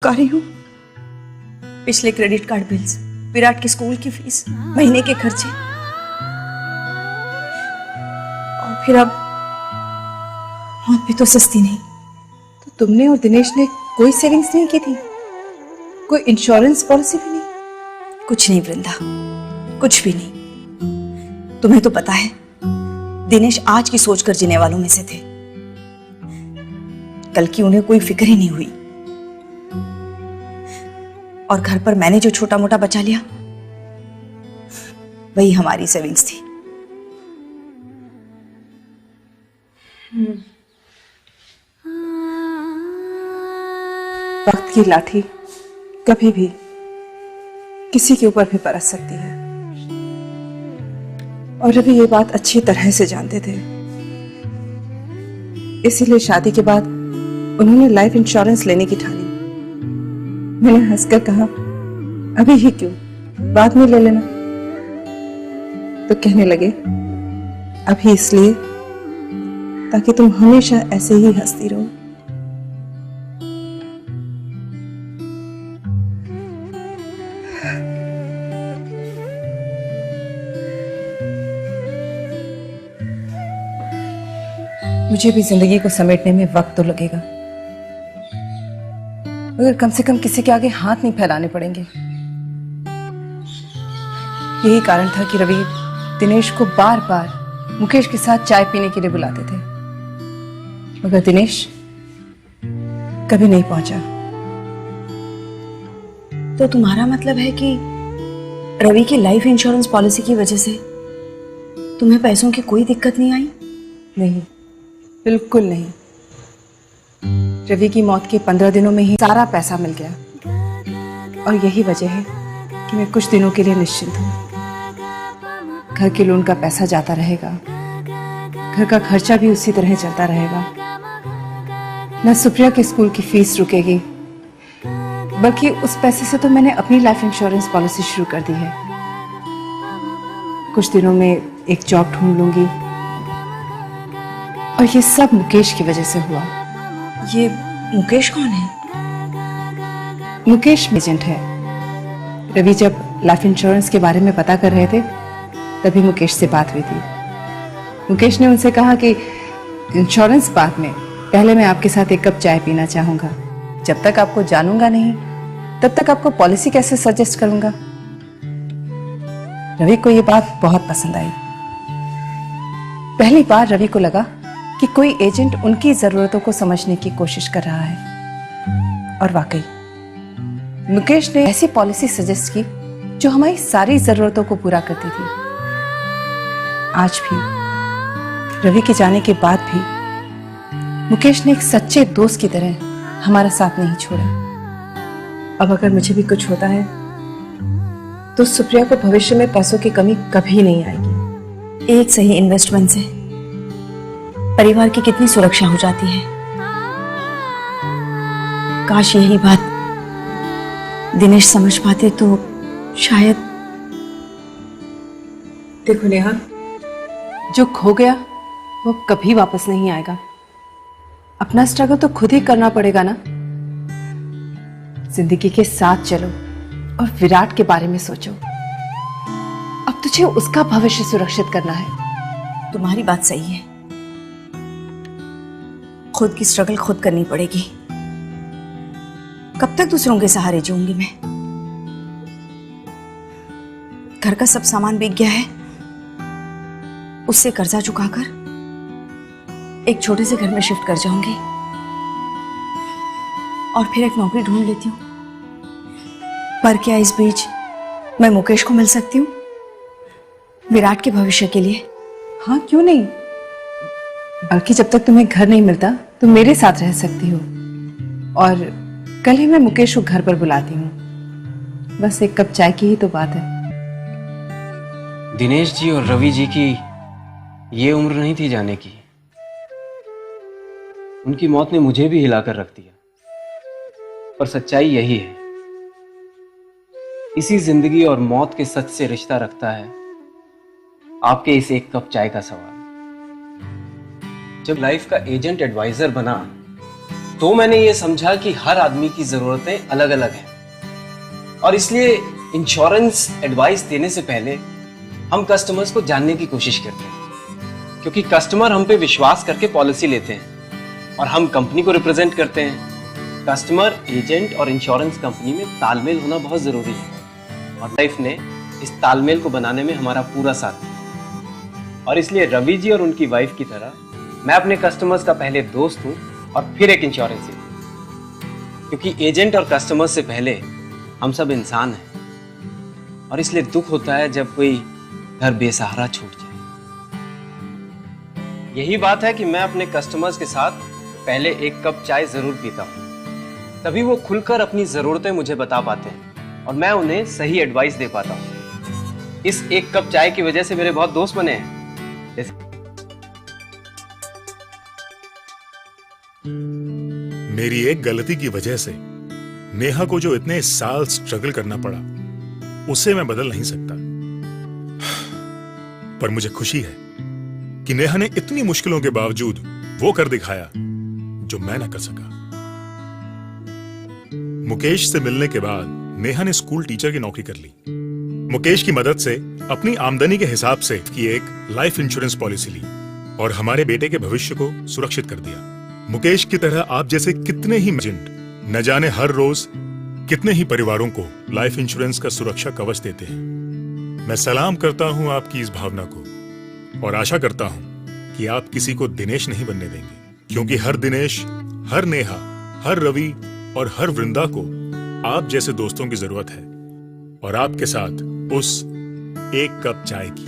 कर रही हूँ। पिछले क्रेडिट कार्ड बिल्स, विराट के स्कूल की फीस, महीने के खर्चे, और फिर अब मौत भी तो सस्ती नहीं। तो तुमने और दिनेश ने कोई सेविंग्स नहीं की थी? कोई इंश्योरेंस पॉलिसी भी नहीं? कुछ नहीं वृंदा, कुछ भी नहीं। तुम्हें तो पता है दिनेश आज की सोच कर जीने वालों में से थे। कल की उन्हें कोई फिक्र ही नहीं हुई। और घर पर मैंने जो छोटा मोटा बचा लिया वही हमारी सेविंग्स थी। वक्त की लाठी कभी भी किसी के ऊपर भी बरस सकती है, और रवि ये बात अच्छी तरह से जानते थे। इसीलिए शादी के बाद उन्होंने लाइफ इंश्योरेंस लेने की ठानी। मैंने हंसकर कहा, अभी ही क्यों, बाद में ले लेना। तो कहने लगे, अभी इसलिए ताकि तुम हमेशा ऐसे ही हंसती रहो। मुझे भी जिंदगी को समेटने में वक्त तो लगेगा, मगर कम से कम किसी के आगे हाथ नहीं फैलाने पड़ेंगे। यही कारण था कि रवि दिनेश को बार बार मुकेश के साथ चाय पीने के लिए बुलाते थे, मगर दिनेश कभी नहीं पहुंचा। तो तुम्हारा मतलब है कि रवि की लाइफ इंश्योरेंस पॉलिसी की वजह से तुम्हें पैसों की कोई दिक्कत नहीं आई? नहीं, बिल्कुल नहीं। रवि की मौत के 15 दिनों में ही सारा पैसा मिल गया, और यही वजह है कि मैं कुछ दिनों के लिए निश्चिंत हूँ। घर के लोन का पैसा जाता रहेगा, घर का खर्चा भी उसी तरह चलता रहेगा। न सुप्रिया के स्कूल की फीस रुकेगी, बल्कि उस पैसे से तो मैंने अपनी लाइफ इंश्योरेंस पॉलिसी शुरू कर दी है। कुछ दिनों में एक जॉब ढूंढ लूंगी, और ये सब मुकेश की वजह से हुआ। ये मुकेश कौन है? मुकेश एजेंट है। रवि जब लाइफ इंश्योरेंस के बारे में पता कर रहे थे, तभी मुकेश से बात हुई थी। मुकेश ने उनसे कहा कि इंश्योरेंस बाद में, पहले मैं आपके साथ एक कप चाय पीना चाहूंगा। जब तक आपको जानूंगा नहीं, तब तक आपको पॉलिसी कैसे सजेस्ट करूंगा। रवि को यह बात बहुत पसंद आई। पहली बार रवि को लगा कि कोई एजेंट उनकी जरूरतों को समझने की कोशिश कर रहा है, और वाकई मुकेश ने ऐसी पॉलिसी सजेस्ट की जो हमारी सारी जरूरतों को पूरा करती थी। आज भी, रवि के जाने के बाद भी, मुकेश ने एक सच्चे दोस्त की तरह हमारा साथ नहीं छोड़ा। अब अगर मुझे भी कुछ होता है तो सुप्रिया को भविष्य में पैसों की कमी कभी नहीं आएगी। एक सही इन्वेस्टमेंट से परिवार की कितनी सुरक्षा हो जाती है। काश यही बात दिनेश समझ पाते तो शायद। देखो नेहा, जो खो गया वो कभी वापस नहीं आएगा। अपना स्ट्रगल तो खुद ही करना पड़ेगा ना। जिंदगी के साथ चलो और विराट के बारे में सोचो। अब तुझे उसका भविष्य सुरक्षित करना है। तुम्हारी बात सही है, खुद की स्ट्रगल खुद करनी पड़ेगी। कब तक दूसरों के सहारे जीऊंगी मैं? घर का सब सामान बिक गया है, उससे कर्जा चुकाकर एक छोटे से घर में शिफ्ट कर जाऊंगी, और फिर एक नौकरी ढूंढ लेती हूँ। पर क्या इस बीच मैं मुकेश को मिल सकती हूँ विराट के भविष्य के लिए? हाँ, क्यों नहीं। बल्कि जब तक तुम्हें घर नहीं मिलता तो मेरे साथ रह सकती हो, और कल ही मैं मुकेश को घर पर बुलाती हूँ। बस एक कप चाय की ही तो बात है। दिनेश जी और रवि जी की ये उम्र नहीं थी जाने की। उनकी मौत ने मुझे भी हिलाकर रख दिया, पर सच्चाई यही है। इसी जिंदगी और मौत के सच से रिश्ता रखता है आपके इस एक कप चाय का सवाल। जब लाइफ का एजेंट एडवाइजर बना तो मैंने ये समझा कि हर आदमी की जरूरतें अलग अलग हैं और इसलिए इंश्योरेंस एडवाइस देने से पहले हम कस्टमर्स को जानने की कोशिश करते हैं, क्योंकि कस्टमर हम पे विश्वास करके पॉलिसी लेते हैं और हम कंपनी को रिप्रेजेंट करते हैं। कस्टमर, एजेंट और इंश्योरेंस कंपनी में तालमेल होना बहुत जरूरी है और लाइफ ने इस तालमेल को बनाने में हमारा पूरा साथ दिया। और इसलिए रवि जी और उनकी वाइफ की तरह मैं अपने कस्टमर्स का पहले दोस्त हूं और फिर एक इंश्योरेंस एजेंट, क्योंकि एजेंट और कस्टमर से पहले हम सब इंसान हैं और इसलिए दुख होता है जब कोई घर बेसहारा छूट जाए। यही बात है कि मैं अपने कस्टमर्स के साथ पहले एक कप चाय जरूर पीता हूं, तभी वो खुलकर अपनी जरूरतें मुझे बता पाते हैं और मैं उन्हें सही एडवाइस दे पाता हूं। इस एक कप चाय की वजह से मेरे बहुत दोस्त बने हैं। मेरी एक गलती की वजह से नेहा को जो इतने साल स्ट्रगल करना पड़ा, उसे मैं बदल नहीं सकता। पर मुझे खुशी है कि नेहा ने इतनी मुश्किलों के बावजूद वो कर दिखाया जो मैं ना कर सका। मुकेश से मिलने के बाद नेहा ने स्कूल टीचर की नौकरी कर ली। मुकेश की मदद से अपनी आमदनी के हिसाब से की एक लाइफ इंश्योरेंस पॉलिसी ली और हमारे बेटे के भविष्य को सुरक्षित कर दिया। मुकेश की तरह आप जैसे कितने ही एजेंट न जाने हर रोज कितने ही परिवारों को लाइफ इंश्योरेंस का सुरक्षा कवच देते हैं। मैं सलाम करता हूं आपकी इस भावना को और आशा करता हूं कि आप किसी को दिनेश नहीं बनने देंगे, क्योंकि हर दिनेश, हर नेहा, हर रवि और हर वृंदा को आप जैसे दोस्तों की जरूरत है और आपके साथ उस एक कप चाय की।